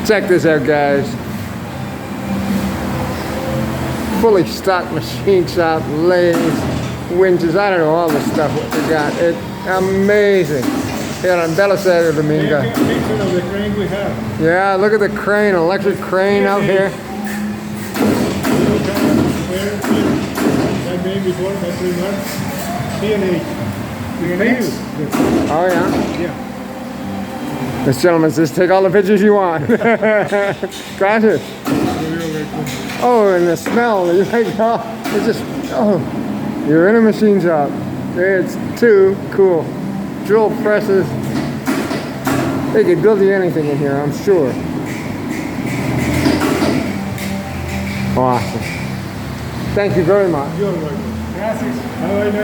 Check this out, guys. Fully stocked machine shop, lathes, winches, I don't know, all the stuff what we got. It's amazing. Here on Bella Sera Dominga. Take a picture of the crane we have. Yeah, look at the crane, electric crane out here. That name before, that 3 months. CNH. Oh yeah? Yeah. This gentleman says, take all the pictures you want. Granted. Oh, and the smell, you like, oh, it's just, oh, you're in a machine shop. It's too cool. Drill presses. They could build you anything in here, I'm sure. Awesome. Thank you very much. You're welcome. Gracias. Have a nice